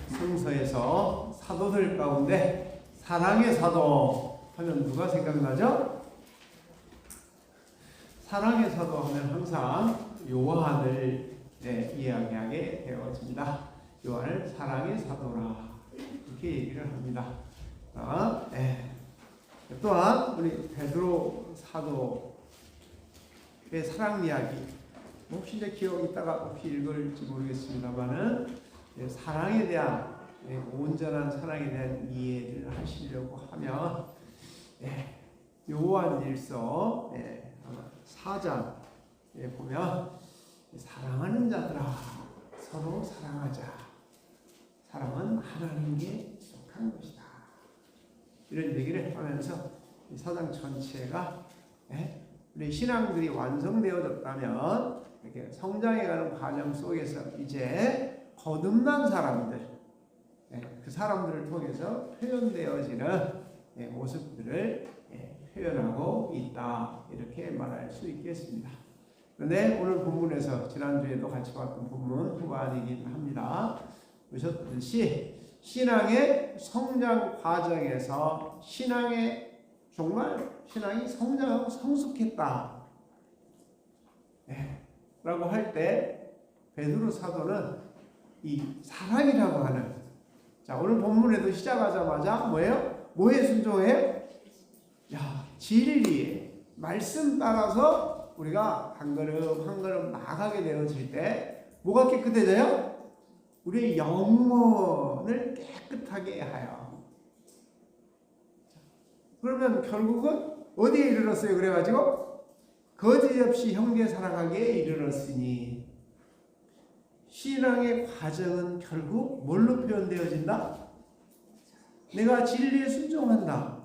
성서에서 사도들 가운데 사랑의 사도 하면 누가 생각나죠? 사랑의 사도 하면 항상 요한을 이야기하게 되어집니다. 요한을 사랑의 사도라 이렇게 얘기를 합니다. 또한 우리 베드로 사도의 사랑 이야기, 혹시 이제 기억 있다가 혹시 읽을지 모르겠습니다만은 사랑에 대한 온전한 사랑에 대한 이해를 하시려고 하면 요한일서 4장에 보면 사랑하는 자들아 서로 사랑하자. 사랑은 하나님께 속한 것이다. 이런 얘기를 하면서 이 사장 전체가 우리 신앙들이 완성되어졌다면 이렇게 성장해가는 과정 속에서 이제 거듭난 사람들, 그 사람들을 통해서 표현되어지는 모습들을 표현하고 있다. 이렇게 말할 수 있겠습니다. 그런데 오늘 본문에서 지난주에도 같이 봤던 본문 후반이긴 합니다. 보셨듯이 신앙의 성장 과정에서 정말 신앙이 성장하고 성숙했다 라고 할 때 베드로 사도는 이 사랑이라고 하는, 자 오늘 본문에도 시작하자마자 뭐에 순종해? 진리에 말씀 따라서 우리가 한 걸음 한 걸음 나아가게 되어질 때 뭐가 깨끗해져요? 우리의 영혼을 깨끗하게 하여. 그러면 결국은 어디에 이르렀어요? 그래가지고 거짓 없이 형제 사랑하기에 이르렀으니, 신앙의 과정은 결국 뭘로 표현되어진다? 내가 진리에 순종한다.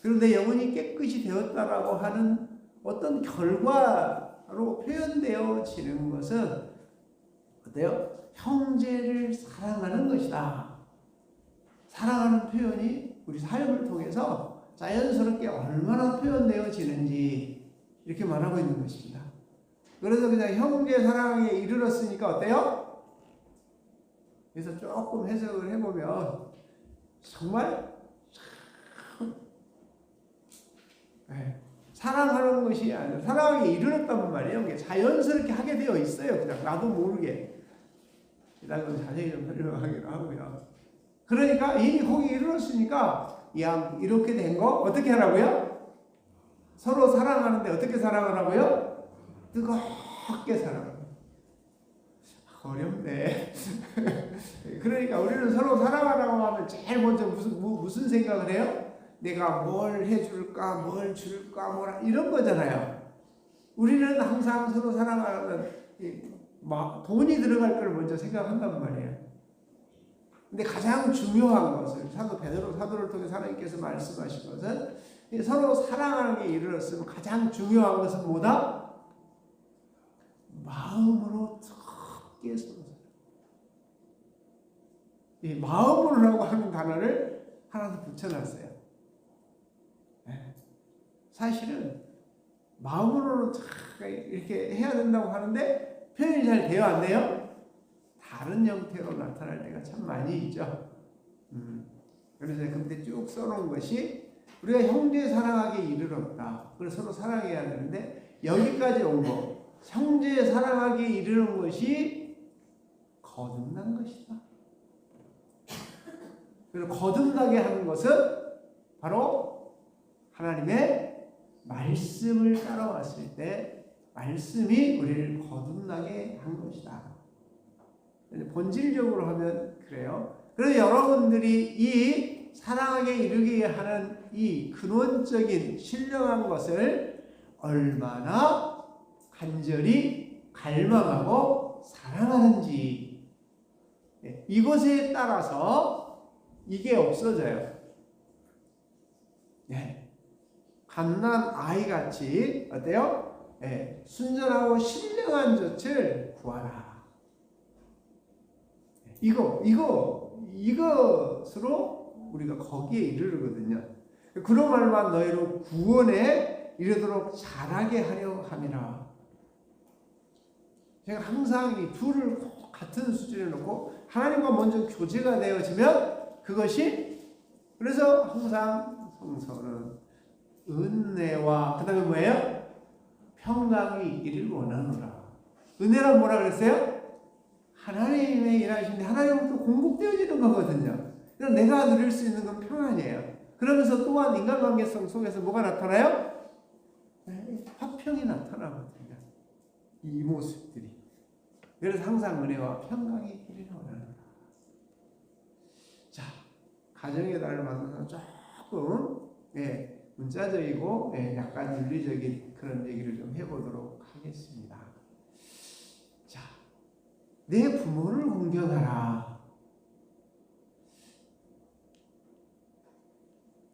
그리고 내 영혼이 깨끗이 되었다라고 하는 어떤 결과로 표현되어지는 것은 어때요? 형제를 사랑하는 것이다. 사랑하는 표현이 우리 삶을 통해서 자연스럽게 얼마나 표현되어지는지 이렇게 말하고 있는 것입니다. 그래서 그냥 형제 사랑에 이르렀으니까 어때요? 그래서 조금 해석을 해보면 정말 사랑하는 것이 아니라 사랑에 이르렀단 말이에요. 자연스럽게 하게 되어 있어요. 그냥 나도 모르게. 이따가 자세히 좀 설명하기로 하고요. 그러니까 이미 거기 이르렀으니까 이렇게 된 거 어떻게 하라고요? 서로 사랑하는데 어떻게 사랑하라고요? 뜨겁게 사랑하라고. 어렵네. 그러니까 우리는 서로 사랑하라고 하면 제일 먼저 무슨 생각을 해요? 내가 뭘 해줄까, 뭘 줄까, 이런 거잖아요. 우리는 항상 서로 사랑하면 돈이 들어갈 걸 먼저 생각한단 말이에요. 근데 가장 중요한 것을 사도 베드로 사도를 통해 하나님께서 말씀하신 것은 서로 사랑하는 게 이르렀으면 가장 중요한 것은 뭐다? 마음으로 뜨겁게 서로 사랑. 이 마음으로라고 하는 단어를 하나 더 붙여놨어요. 사실은 마음으로는 이렇게 해야 된다고 하는데 표현이 잘 돼요, 안 돼요? 다른 형태로 나타날 때가 참 많이 있죠. 그래서 그때 쭉 써놓은 것이 우리가 형제 사랑하기에 이르렀다. 그래서 서로 사랑해야 되는데 여기까지 온 거, 형제 사랑하기에 이르는 것이 거듭난 것이다. 그리고 거듭나게 하는 것은 바로 하나님의 말씀을 따라왔을 때 말씀이 우리를 거듭나게 한 것이다. 본질적으로 하면 그래요. 그래서 여러분들이 이 사랑하게 이르게 하는 이 근원적인 신령한 것을 얼마나 간절히 갈망하고 사랑하는지, 이것에 따라서 이게 없어져요. 갓난 아이같이 어때요? 순전하고 신령한 젖을 구하라. 이것으로 우리가 거기에 이르르거든요. 그런 말만 너희로 구원에 이르도록 잘하게 하려 함이라. 제가 항상 이 둘을 꼭 같은 수준에 놓고 하나님과 먼저 교제가 되어지면 그것이, 그래서 항상 성서는 은혜와 그 다음에 뭐예요? 평강이 있기를 원하노라. 은혜란 뭐라 그랬어요? 하나님의 일하신데 하나님으로부터 공급되어지는 거거든요. 그래서 내가 누릴 수 있는 건 평안이에요. 그러면서 또한 인간관계성 속에서 뭐가 나타나요? 화평이 나타나거든요. 이 모습들이. 그래서 항상 은혜와 평강이 있기를 원하노라. 자, 가정의 달을 만나서 조금 문자적이고 약간 윤리적인 그런 얘기를 좀 해보도록 하겠습니다. 자, 내 부모를 공경하라.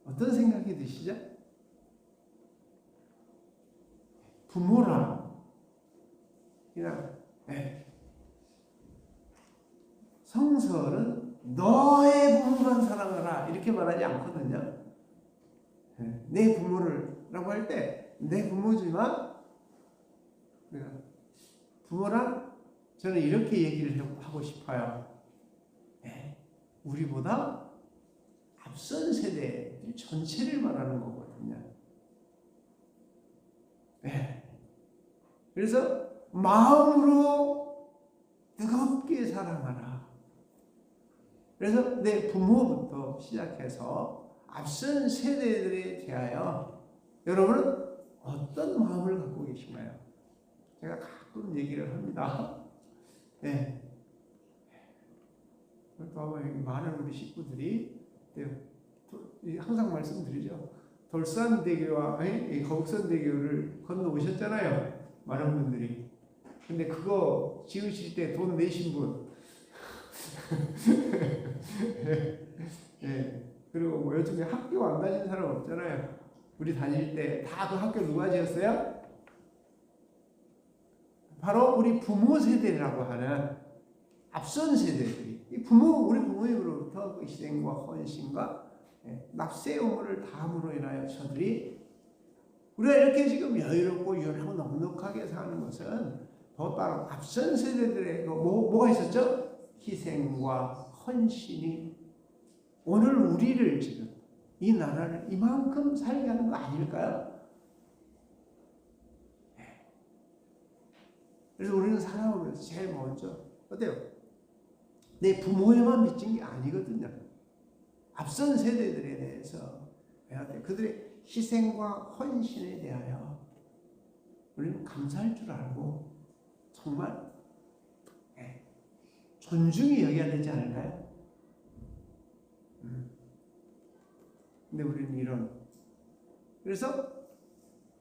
어떤 생각이 드시죠? 부모라. 그냥 성서는 너의 부모만 사랑하라 이렇게 말하지 않거든요. 내 부모를 라고 할 때 내 부모지만 부모란 저는 이렇게 얘기를 하고 싶어요. 우리보다 앞선 세대 전체를 말하는 거거든요. 그래서 마음으로 뜨겁게 사랑하라. 그래서 내 부모부터 시작해서 앞선 세대들에 대하여 여러분은 어떤 마음을 갖고 계신가요? 제가 가끔 얘기를 합니다. 또 아마 많은 우리 식구들이 항상 말씀드리죠. 돌산대교와 거북선대교를 건너오셨잖아요. 많은 분들이. 근데 그거 지으실 때 돈 내신 분. 그리고 뭐 요즘에 학교 안 다니는 사람 없잖아요. 우리 다닐 때 다 그 학교 누가 지었어요? 바로 우리 부모 세대라고 하는 앞선 세대들이, 우리 부모님으로부터 그 희생과 헌신과 납세 의무를 다함으로 인하여 저들이 우리가 이렇게 지금 여유롭고 유연하고 넉넉하게 사는 것은 바로 앞선 세대들의 뭐가 있었죠? 희생과 헌신이 오늘 우리를 지금 이 나라를 이만큼 살게 하는 거 아닐까요? 그래서 우리는 살아오면서 제일 먼저 어때요? 내 부모에만 미친 게 아니거든요. 앞선 세대들에 대해서 그들의 희생과 헌신에 대하여 우리는 감사할 줄 알고 정말 존중히 여겨야 되지 않을까요? 근데 우리는 이런, 그래서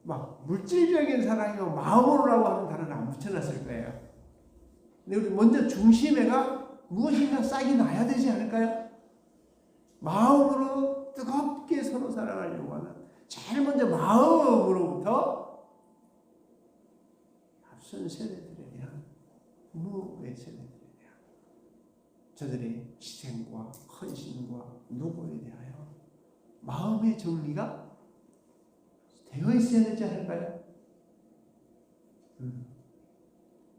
막 물질적인 사랑이고 마음으로라고 하는 단어를 안 붙여놨을 거예요. 근데 우리 먼저 중심에가 무엇인가 싹이 나야 되지 않을까요? 마음으로 뜨겁게 서로 사랑하려고 하는, 제일 먼저 마음으로부터 앞선 세대들에 대한, 부모의 세대들에 대한 저들의 희생과 헌신과 노고에 대하여 마음의 정리가 되어 있어야 되지 않을까요?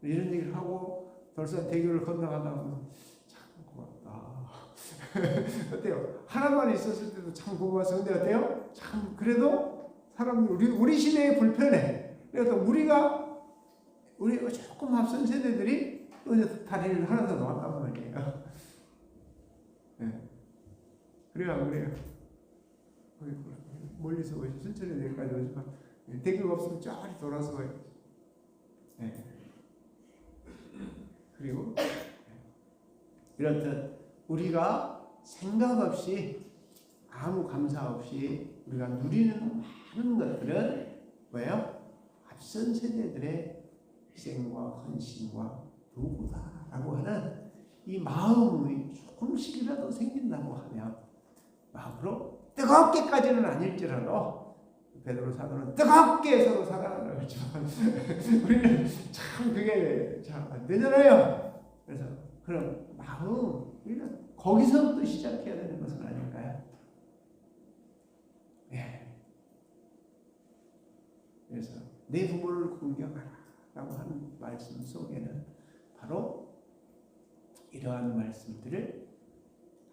이런 얘기를 하고 돌산대교를 건너가다 보면 참 고맙다. 어때요? 하나만 있었을 때도 참 고마워서, 근데 어때요? 참 그래도 사람들 우리 시대에 불편해. 그래서 우리가 조금 앞선 세대들이 또 이제 다리를 하나 더 놓았단 말이에요. 그래요, 안 그래요? 멀리서 오시 천천히 내일까지 오지만 대교가 없으면 쫙 돌아서 와요. 그리고 이렇듯 우리가 생각 없이 아무 감사 없이 우리가 누리는 많은 것들은 뭐예요? 앞선 세대들의 희생과 헌신과 노고다라고 하는 이 마음이 조금씩이라도 생긴다고 하면 마음으로 뜨겁게까지는 아닐지라도 베드로 사도는 뜨겁게 서로 사랑하라고 했지만 우리는 참 그게 잘 안 되잖아요. 그래서 그런 마음, 우리는 거기서부터 시작해야 되는 것은 아닐까요? 그래서 내 부모를 공경하라 라고 하는 말씀 속에는 바로 이러한 말씀들을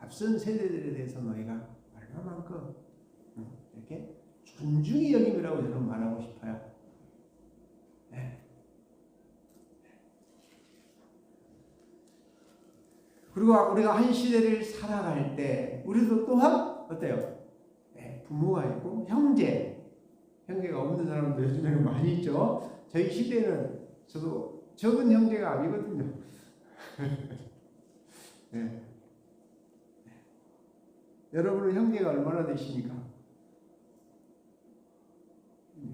앞선 세대들에 대해서 너희가 얼마만큼 이렇게 존중의 여김이라고 저는 말하고 싶어요. 네. 그리고 우리가 한 시대를 살아갈 때 우리도 또한 어때요? 네, 부모가 있고 형제가 없는 사람도 요즘에는 많이 있죠. 저희 시대는 저도 적은 형제가 아니거든요. 네. 여러분은 형제가 얼마나 되십니까?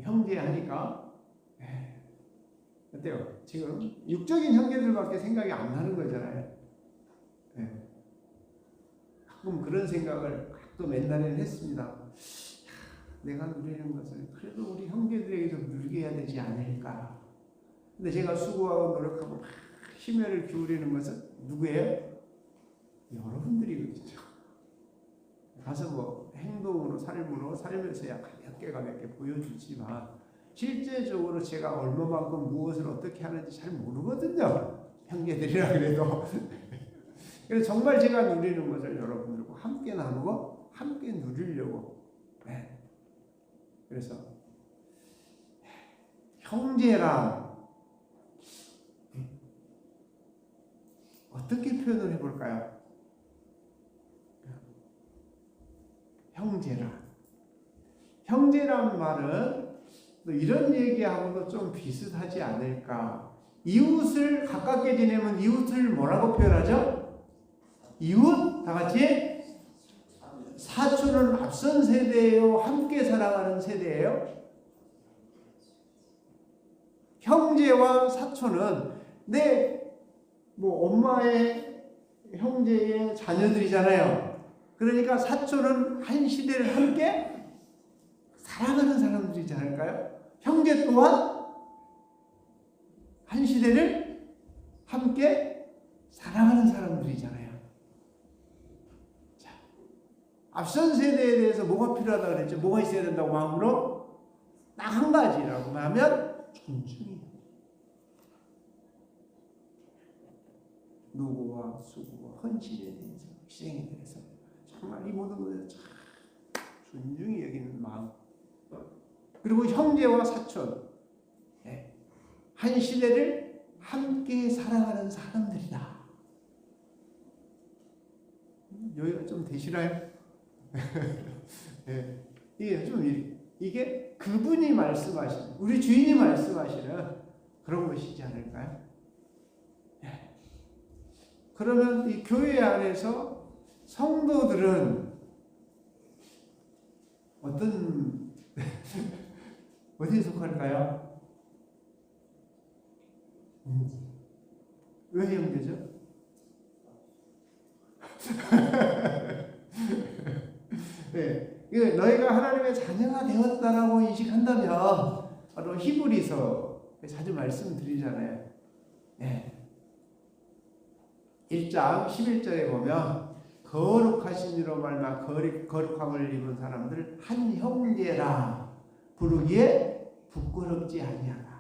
형제 하니까 어때요? 지금 육적인 형제들밖에 생각이 안 나는 거잖아요. 가끔 그런 생각을 가끔 옛날에는 했습니다. 내가 누리는 것을 그래도 우리 형제들에게도 누리게 해야 되지 않을까. 근데 제가 수고하고 노력하고 막 힘을 기울이는 것은 누구예요? 여러분들이거든요. 가서 뭐 행동으로 삶으로 살면서야 가볍게 보여주지만 실제적으로 제가 얼마만큼 무엇을 어떻게 하는지 잘 모르거든요. 형제들이라 그래도. 그래서 정말 제가 누리는 것을 여러분들과 함께 나누고 함께 누리려고. 네. 그래서 형제란 어떻게 표현을 해볼까요? 형제란 말은 이런 얘기하고도 좀 비슷하지 않을까. 이웃을 가깝게 지내면 이웃을 뭐라고 표현하죠? 이웃 다 같이 사촌은 앞선 세대예요? 함께 살아가는 세대예요? 형제와 사촌은 엄마의 형제의 자녀들이잖아요. 그러니까 사촌은 한 시대를 함께 살아가는 사람들이지 않을까요? 형제 또한 한 시대를 함께 살아가는 사람들이잖아요. 자, 앞선 세대에 대해서 뭐가 필요하다고 그랬죠? 뭐가 있어야 된다고 마음으로? 딱 한 가지라고 하면 존중이에요. 노고와 수고와 헌신에 대해서, 희생에 대해서 정말 이 모든 것을 참 존중히 여기는 마음. 그리고 형제와 사촌, 한 시대를 함께 살아가는 사람들이다. 여기가 좀 되시나요? 이게 그분이 말씀하시는, 우리 주인이 말씀하시는 그런 것이지 않을까요? 그러면 이 교회 안에서 성도들은 어디에 속할까요? 왜 형제죠? 네, 너희가 하나님의 자녀가 되었다라고 인식한다면 바로 히브리서 자주 말씀드리잖아요. 1장 11절에 보면 거룩하신 이로 말미암아 거룩함을 입은 사람들을 한 형제라 부르기에 부끄럽지 아니하다.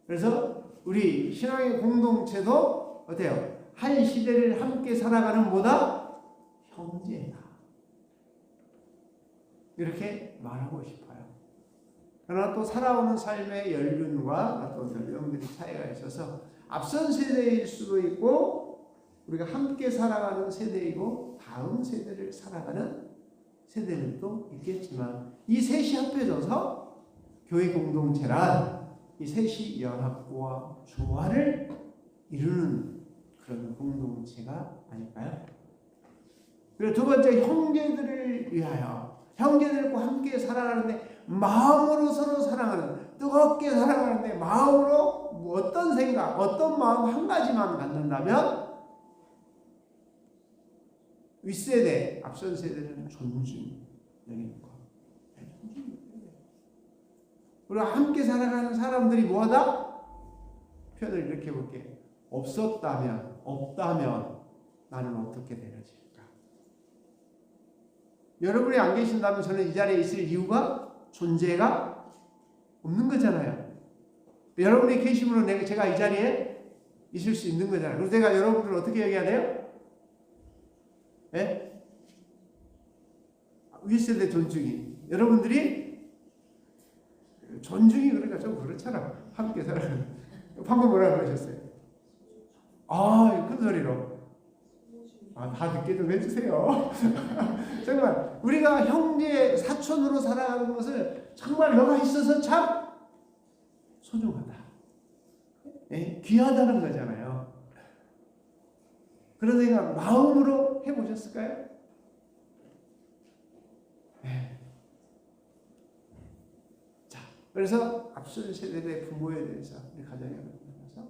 그래서 우리 신앙의 공동체도 어때요? 한 시대를 함께 살아가는 뭐다? 형제다. 이렇게 말하고 싶어요. 그러나 또 살아오는 삶의 연륜과 또 연령들이 차이가 있어서 앞선 세대일 수도 있고 우리가 함께 살아가는 세대이고 다음 세대를 살아가는 세대들도 있겠지만 이 셋이 합해져서 교회 공동체란 이 셋이 연합과 조화를 이루는 그런 공동체가 아닐까요? 그리고 두 번째, 형제들을 위하여, 형제들과 함께 살아가는데 마음으로 서로 사랑하는, 뜨겁게 사랑하는데 마음으로 어떤 생각, 어떤 마음 한 가지만 갖는다면 윗세대, 앞선 세대는 존중 여기는 거. 우리가 함께 살아가는 사람들이 뭐하다? 표현을 이렇게 볼게. 없다면 나는 어떻게 되어질까? 여러분이 안 계신다면 저는 이 자리에 있을 이유가, 존재가 없는 거잖아요. 여러분이 계심으로 제가 이 자리에 있을 수 있는 거잖아요. 그래서 내가 여러분들을 어떻게 얘기해야 돼요? 예? 윗세대 존중이. 여러분들이 존중이 그러니까 좀 그렇잖아. 함께 살아가는. 방금 뭐라고 하셨어요? 큰 소리로. 다 듣게 좀 해주세요. 정말 우리가 형제 사촌으로 살아가는 것을 정말 너가 있어서 참 소중하다. 예? 귀하다는 거잖아요. 그런 생각 마음으로 해보셨을까요? 예. 자, 그래서 앞선 세대의 부모에 대해서 우리 가정에 만나서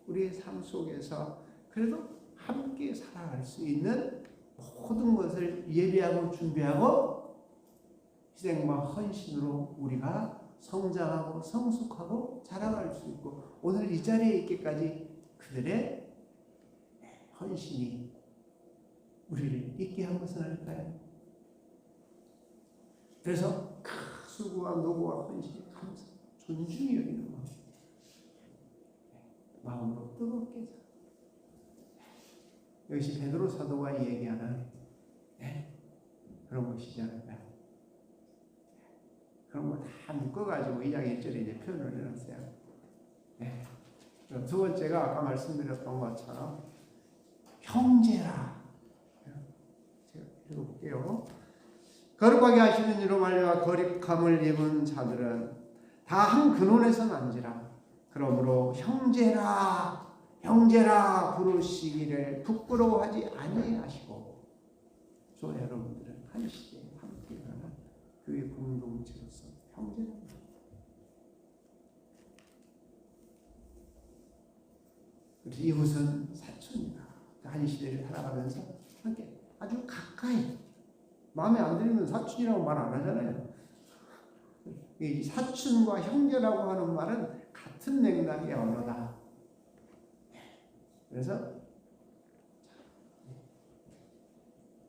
우리의 삶 속에서 그래도 함께 살아갈 수 있는 모든 것을 예비하고 준비하고 희생과 헌신으로 우리가 성장하고 성숙하고 자라갈 수 있고 오늘 이 자리에 있기까지 그들의 헌신이 우리를 있게 한 것은 아닐까요? 그래서 수고와 노고와 헌신이 감사, 존중이 여기는 마음으로 뜨겁게 자. 이것이 베드로 사도가 얘기하는 그런 것이지 않을까요? 그런 거 다 묶어가지고 2장 1절에 이제 표현을 해놨어요. 두 번째가 아까 말씀드렸던 것처럼 형제라. 제가 읽어볼게요. 거룩하게 하시는 이로 말미암아 거룩함을 입은 자들은 다 한 근원에서 난지라. 그러므로 형제라 부르시기를 부끄러워하지 아니하시고 저 여러분들은 한 시대에 함께 가는 교회 공동체로서 형제랍니다. 이웃은 사촌이다. 한 시대를 살아가면서 함께 아주 가까이 마음에 안 들면 사촌이라고 말 안 하잖아요. 이 사촌과 형제라고 하는 말은 같은 맥락의 언어다. 그래서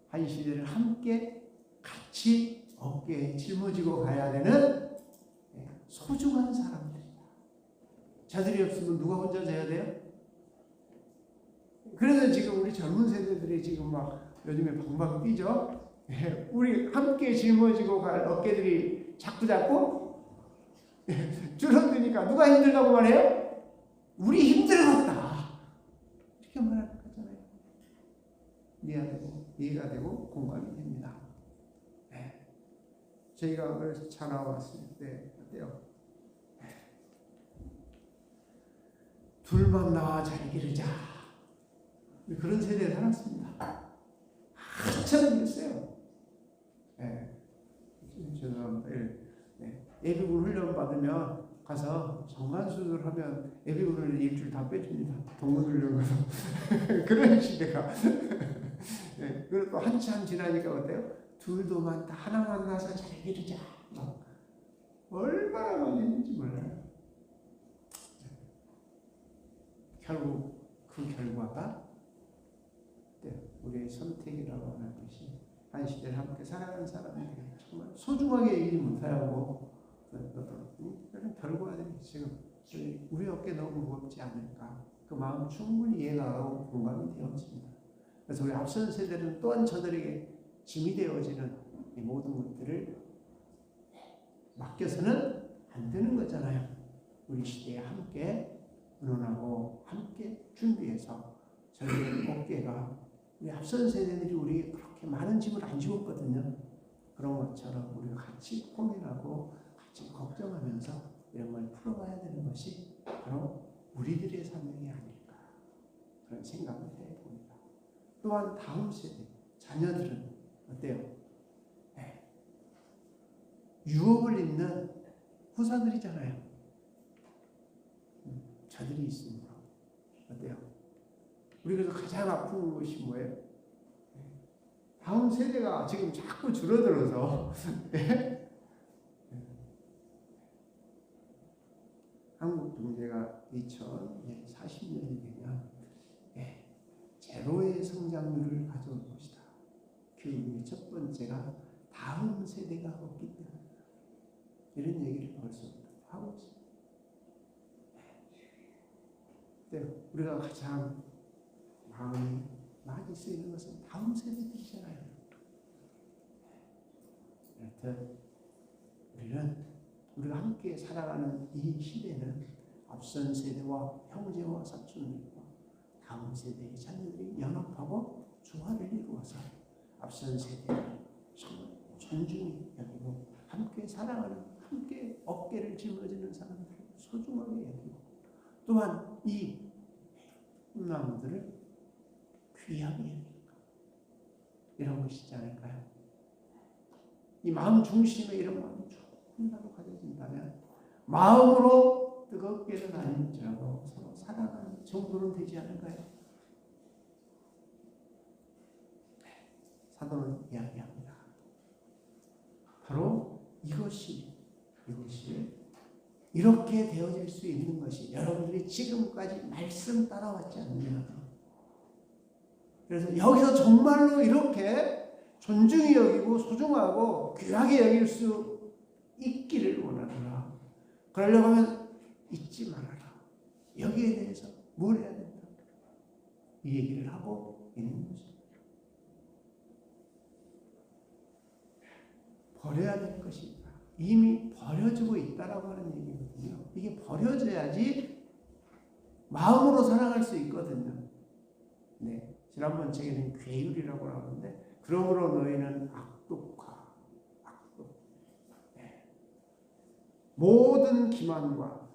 한 시대를 함께 같이 어깨에 짊어지고 가야 되는 소중한 사람들이다. 자들이 없으면 누가 혼자 져야 돼요? 그래서 지금 우리 젊은 세대들이 지금 막 요즘에 방방 뛰죠. 우리 함께 짊어지고 갈 어깨들이 자꾸 줄어드니까 누가 힘들다고 말해요? 우리 힘들었다. 이렇게 말하는 거잖아요. 이해가 되고 공감이 됩니다. 저희가 그래서 차 나왔을 때 어때요? 둘만 나와 잘 기르자. 그런 세대에 살았습니다. 한참 그랬어요. 예비군 훈련 받으면 가서 정관수술 하면 예비군을 일주일 다 빼줍니다. 동문훈련 가서 그런 시대가. 그리고 또 한참 지나니까 어때요? 둘도 많다. 하나만 나서 잘 기르자. 얼마나 많이 했는지 몰라요. 결국 그 결과가 우리의 선택이라고 하는 것이 한 시대를 함께 살아가는 사람에게 정말 소중하게 얘기를 못하고 그런 결과들이 지금 우리 어깨 너무 무겁지 않을까 그 마음 충분히 이해가 가고 공감이 되어집니다. 그래서 우리 앞선 세대는 또한 저들에게 짐이 되어지는 이 모든 것들을 맡겨서는 안 되는 거잖아요. 우리 시대에 함께 의논하고 함께 준비해서 저희의 어깨가 우리 앞선 세대들이 우리 그렇게 많은 짐을 안 지웠거든요. 그런 것처럼 우리가 같이 고민하고 같이 걱정하면서 이런 걸 풀어가야 되는 것이 바로 우리들의 사명이 아닐까 그런 생각을 해봅니다. 또한 다음 세대 자녀들은 어때요? 유업을 잇는 후사들이잖아요. 저들이 있으므로 어때요? 우리 그래서 가장 아픈 것이 뭐예요? 다음 세대가 지금 자꾸 줄어들어서 한국 경제가 2040년이 되면 제로의 성장률을 가져올 것이다. 그 첫 번째가 다음 세대가 없기 때문에 이런 얘기를 벌써 하고 있습니다. 네, 우리가 가장 마음이 많이 쓰이는 것은 다음 세대들이잖아요. 여튼 우리는 우리가 함께 살아가는 이 시대는 앞선 세대와 형제와 사촌들과 다음 세대의 자녀들이 연합하고 조화를 이루어서 앞선 세대를 정말 존중히 여기고 함께 사랑하는, 함께 어깨를 짊어지는 사람들을 소중하게 여기고 또한 이 꿈나무들을 귀하게 여기고 이런 것이지 않을까요? 이 마음 중심에 이런 마음이 조금이라도 가져진다면 마음으로 뜨겁게는 아닌지라도 서로 사랑하는 정도는 되지 않을까요? 사도는 이야기합니다. 바로 이것이 이렇게 되어질 수 있는 것이 여러분들이 지금까지 말씀 따라왔지 않느냐. 그래서 여기서 정말로 이렇게 존중히 여기고 소중하고 귀하게 여길 수 있기를 원하노라. 그러려고 하면 잊지 말아라. 여기에 대해서 뭘 해야 된다. 이 얘기를 하고 있는 것입니다. 버려야 될 것이 있다. 이미 버려지고 있다라고 하는 얘기거든요. 이게 버려져야지 마음으로 사랑할 수 있거든요. 네, 지난번 책에는 괴율이라고 하는데 그러므로 너희는 악독과 네. 모든 기만과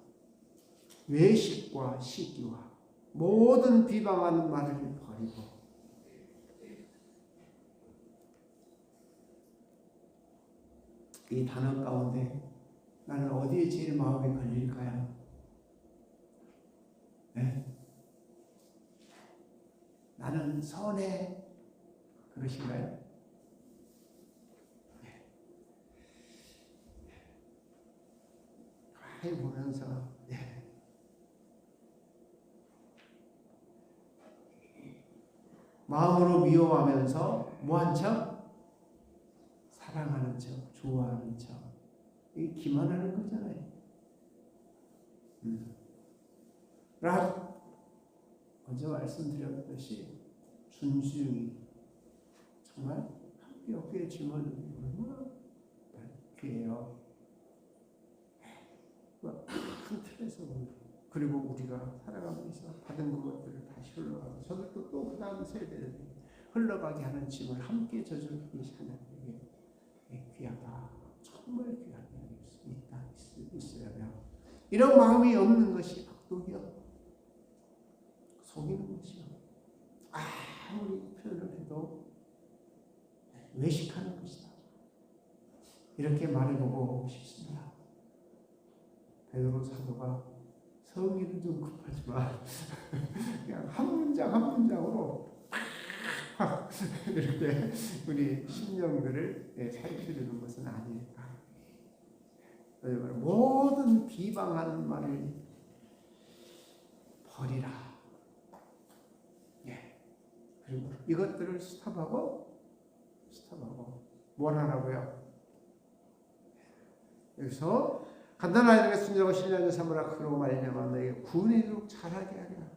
외식과 시기와 모든 비방하는 말을 버리고 이 단어 가운데 나는 어디에 제일 마음에 걸릴까요? 네. 나는 선해. 그러신가요? 네. 가만히 보면서 네. 마음으로 미워하면서 뭐한 척? 사랑하는 척, 좋아하는 척. 이게 기만하는 거잖아요. 먼저 말씀드렸듯이 순수히 정말 함께 어깨에 짊어지는 얼마나 귀해요. 큰 틀에서 그리고 우리가 살아가면서 받은 그것들을 다시 흘러가고 저들도 또 그 다음 세대들이 흘러가게 하는 짐을 함께 져주는 하나님에게 귀하다. 정말 귀하게 있어야며 이런 마음이 없는 것이 악독이요. 속이는 것이요. 아무리 표현을 해도 외식하는 것이다. 이렇게 말해보고 싶습니다. 베드로 사도가 성의는 좀 급하지만 그냥 한 문장 한 문장으로 이렇게 우리 심령들을 살펴주는 것은 아닐까. 모든 비방하는 말을 버리라. 그리고 이것들을 스탑하고 뭘 하라고요? 여기서 간단한 아이들의 순종과 신령을 삼으라. 그러고 말미암아 너에게 구원이 이루도록 잘하게 하리라.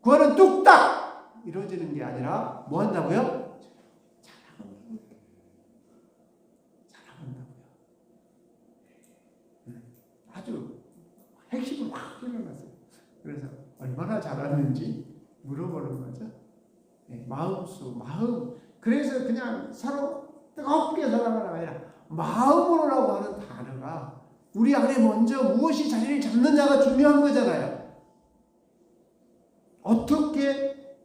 구원은 뚝딱 이루어지는 게 아니라 뭐 한다고요? 자랑한다고요. 아주 핵심을 확 끌어놨어요. 그래서 얼마나 잘하는지 물어보는 거죠. 마음. 그래서 그냥 서로 뜨겁게 사랑하는 게 아니라 마음으로라고 하는 단어가 우리 안에 먼저 무엇이 자리를 잡느냐가 중요한 거잖아요. 어떻게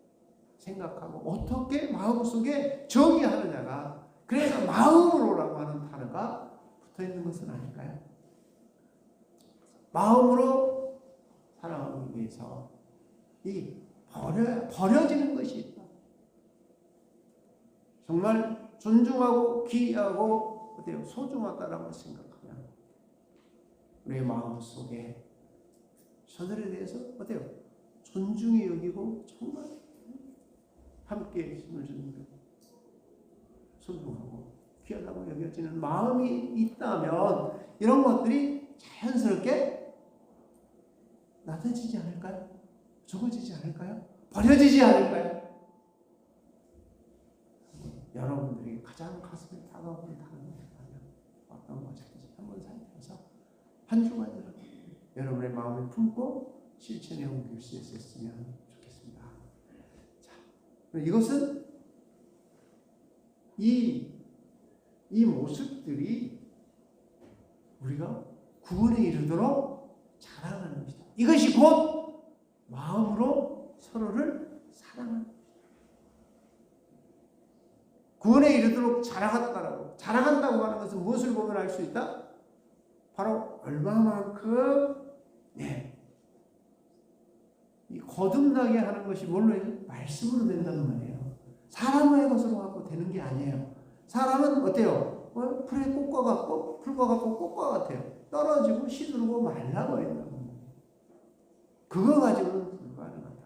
생각하고 어떻게 마음속에 정의하느냐가, 그래서 마음으로라고 하는 단어가 붙어있는 것은 아닐까요? 마음으로 사랑하기 위해서 이 버려지는 것이 있다. 정말 존중하고 귀하고 어때요? 소중하다라고 생각하면 우리의 마음속에 저들에 대해서 어때요? 존중히 여기고 정말 함께 힘을 주는 것, 소중하고 귀하다고 여겨지는 마음이 있다면 이런 것들이 자연스럽게 나타지지 않을까요? 적어지지 않을까요? 버려지지 않을까요? 여러분들이 가장 가슴에 다가오는 단어는 어떤 것인지 한번 살펴서 한 주간 여러분의 마음을 품고 실천에 옮길 수 있었으면 좋겠습니다. 자, 이것은 이 모습들이 우리가 구원에 이르도록 자라나는 것이다. 이것이 곧 마음으로 서로를 사랑하는 것이다. 구원에 이르도록 자라간다고 하는 것은 무엇을 보면 알 수 있다? 바로 얼마만큼 이 거듭나게 하는 것이 뭘로 해요? 말씀으로 된다는 말이에요. 사람의 것으로 갖고 되는 게 아니에요. 사람은 어때요? 풀의 꽃과 같고 풀과 같고 꽃과 같아요. 떨어지고 시들고 말라버린다는 거예요. 그거 가지고는 불가능하다.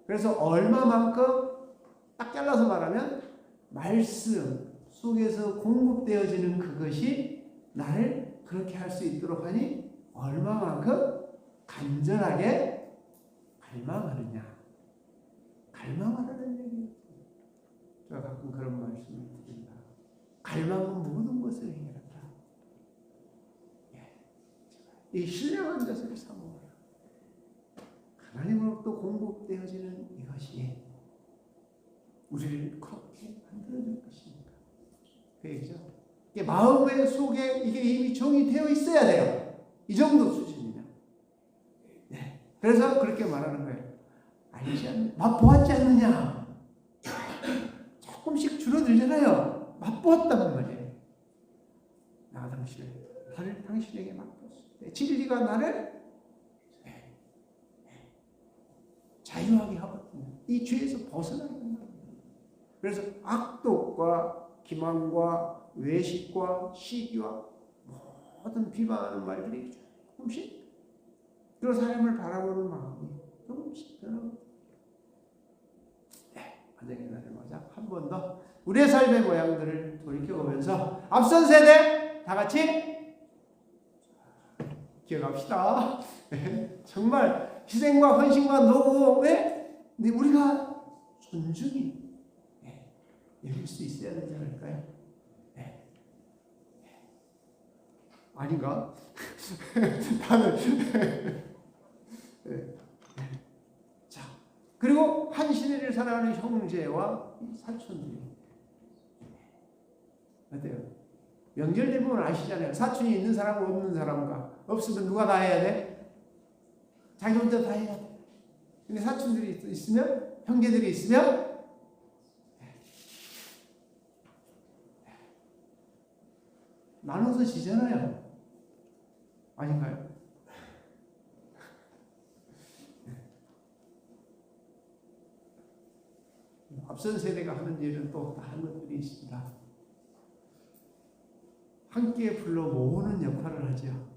그래서 얼마만큼 딱 잘라서 말하면 말씀 속에서 공급되어지는 그것이 나를 그렇게 할 수 있도록 하니 얼마만큼 간절하게 갈망하느냐. 갈망하라는 얘기예요. 제가 가끔 그런 말씀을 드립니다. 갈망은 모든 것을 해결한다. 이 신령한 것을 사모하라. 하나님으로부터 공급되어지는 이것이 우리를 그렇게 만들어줄 것입니다. 그 얘기죠. 이게 마음의 속에 이게 이미 정의되어 있어야 돼요. 이 정도 수준이면. 그래서 그렇게 말하는 거예요. 알지 않느냐? 맛보았지 않느냐? 조금씩 줄어들잖아요. 맛보았단 말이에요. 나가 나를 당신에게 맛보았어. 진리가 나를 자유하게 하거든요. 이 죄에서 벗어나는 거예요. 그래서 악독과 기만과 외식과 시기와 모든 비방하는 말들이 조금씩 그런 사람을 바라보는 마음이 조금씩 변하고 만약에 나를 맞아 한 번 더 우리의 삶의 모양들을 돌이켜보면서 앞선 세대 다 같이 기억합시다. 정말 희생과 헌신과 노고에 우리가 존중이 여길 수 있어야 되지 않을까요? 아닌가? 나는 자, 그리고 한 시대를 살아가는 형제와 사촌들이 어때요? 명절 되면 아시잖아요. 사촌이 있는 사람과 없는 사람과 없으면 누가 다 해야 돼? 자기 혼자 다 해야 돼. 근데 사촌들이 있으면 형제들이 있으면 나눠서 지잖아요. 아닌가요? 앞선 세대가 하는 일은 또 다른 것들이 있습니다. 함께 불러 모으는 역할을 하죠.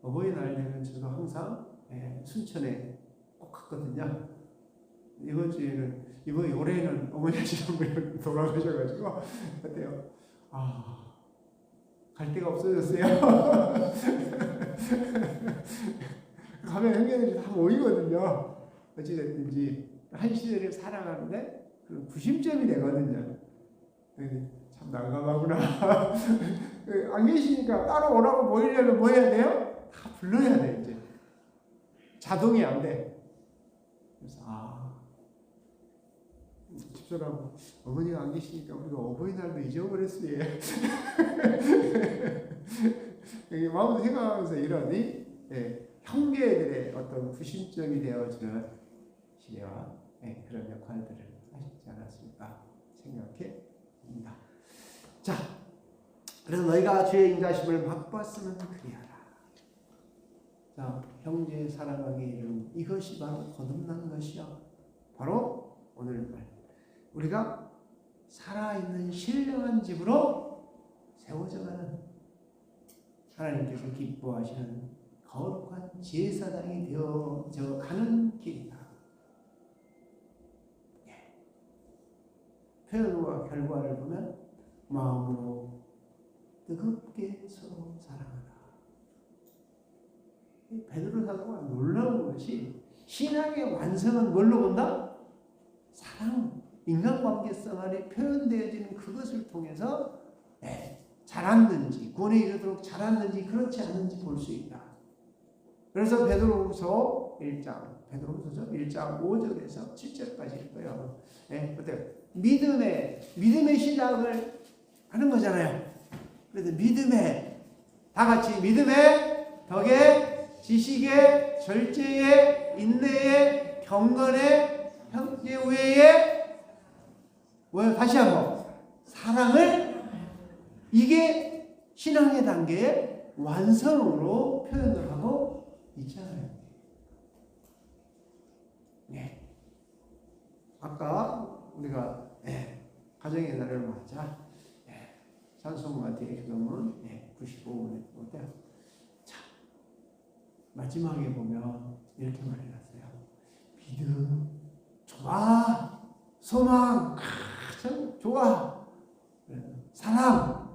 어버이날 되면 저도 항상 순천에 꼭 갔거든요. 이번 올해는 어머니 하시는 분이 돌아가셔가지고 어때요? 갈 데가 없어졌어요. 가면 형제들이 다 모이거든요. 어찌됐든지 한 시대를 살아가는데 그 구심점이 되거든요. 참 난감하구나. 안 계시니까 따로 오라고 모이려면 뭐 해야 돼요? 다 불러야 돼 이제. 자동이 안 돼. 그래서 집사람 어머니가 안 계시니까 우리가 어버이날도 잊어버렸어요. 마음으로 생각하면서 이러니 형제들의 어떤 구심점이 되어주는 시대와 그런 역할들을 하시지 않았을까 생각해 봅니다. 자, 그래서 너희가 주의 인자심을 맛보았으면 그리하라. 자, 형제 사랑하기 이름 이것이 바로 거듭난 것이요. 바로 오늘 말. 우리가 살아있는 신령한 집으로 세워져가는 하나님께서 기뻐하시는 거룩한 제사장이 되어져 가는 길이다. 표현과 결과를 보면 마음으로 뜨겁게 서로 사랑하라. 베드로 사도가 놀라운 신앙의 완성은 뭘로 본다? 사랑, 인간관계성 안에 표현되어지는 그것을 통해서 잘았는지, 구원에 이르도록 잘았는지 그렇지 않은지 볼 수 있다. 그래서 베드로후서 1장 5절에서 7절까지 있고요. 어때요? 믿음의 시작을 하는 거잖아요. 그래서 다 같이 믿음에, 덕에, 지식에, 절제에, 인내에, 경건에, 형제 우애에, 다시 한번 사랑을, 이게 신앙의 단계의 완성으로 표현을 하고 있잖아요. 아까 우리가 가정의 날을 맞아 찬송과 뒤에 교동은 95분에 어때요? 자, 마지막에 보면 이렇게 말해놨어요. 믿음 좋아, 소망 참 좋아, 사랑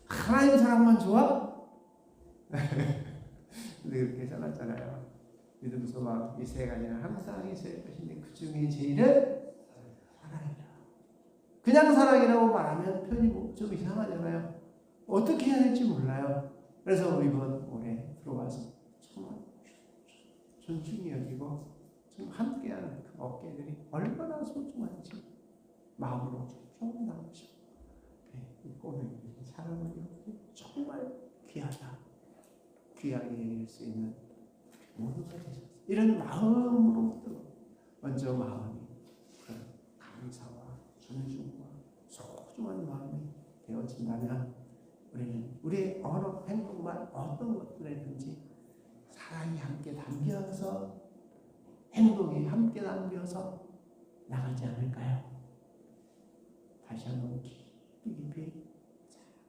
하나님 사랑만 좋아? 근데 그렇게 써놨잖아요. 믿음, 소망 이 세 가지는 항상 있을 것인데 그 중에 제일은 사랑이다. 그냥 사랑이라고 말하면 표현이 좀 이상하잖아요. 어떻게 해야 될지 몰라요. 그래서 이번 올해 들어와서 정말 존중이 여기고 좀 함께하는 그 어깨들이 얼마나 소중한지 마음으로 조금 나오죠. 오늘 사랑을 정말 귀하다, 귀하게 여길 수 있는 모두가 되셨어요. 이런 마음으로부터 먼저 마음이 감사와 존중과 소중한 마음이 되어진다면 우리는 우리의 언어, 행동만 어떤 것들이든지 사랑이 함께 담겨서, 행동이 함께 담겨서 나가지 않을까요? 다시 한번 깊이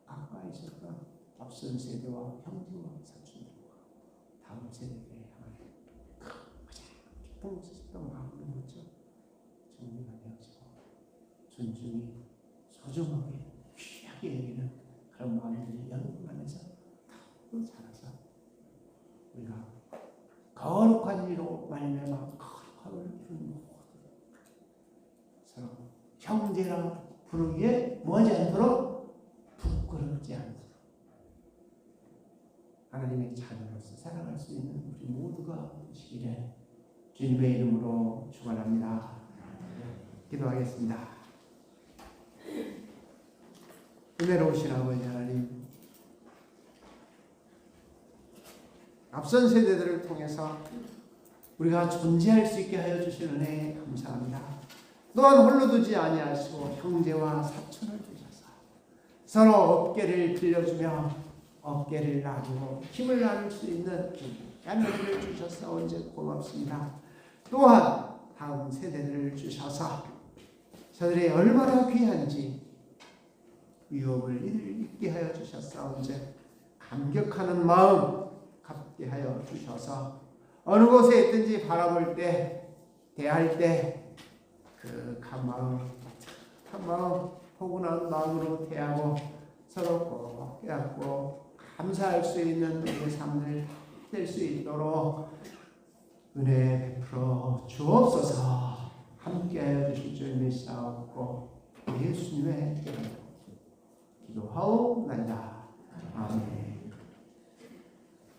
가까이 있었던 앞선 세대와 형제와 사촌들과 다음 세대들에 향한 가장 깊은 곳에서 마음을 묻죠. 정리가 되어지고 존중이 소중하게 귀하게 여기는 그런 마음들이 여러분 안에서 더 자라서 우리가 거룩한 이로 말미암아 거룩함을 이루는 모든 서로 형제라 부르기에 뭐하지 않도록 부끄럽지 않도록 하나님의 자녀로서 살아갈 수 있는 우리 모두가 되시기를 주님의 이름으로 축원합니다. 기도하겠습니다. 은혜로우신 아버지 하나님, 앞선 세대들을 통해서 우리가 존재할 수 있게 하여 주신 은혜에 감사합니다. 또한 홀로 두지 아니하시고 형제와 사촌을 주셔서 서로 어깨를 빌려주며 어깨를 나누고 힘을 나눌 수 있는 에너지를 주셔서 언제 고맙습니다. 또한 다음 세대들을 주셔서 저들이 얼마나 귀한지 위협을 잊게 하여 주셔서 언제 감격하는 마음 갖게 하여 주셔서 어느 곳에 있든지 바라볼 때, 대할 때 그 감마음, 포근한 마음으로 대하고 서로 꼭 깨닫고 감사할 수 있는 우리의 삶을 될 수 있도록 은혜 베풀어 주옵소서. 함께하여 주실 줄 믿사옵고 예수님의 이름으로 기도하옵나이다. 아멘.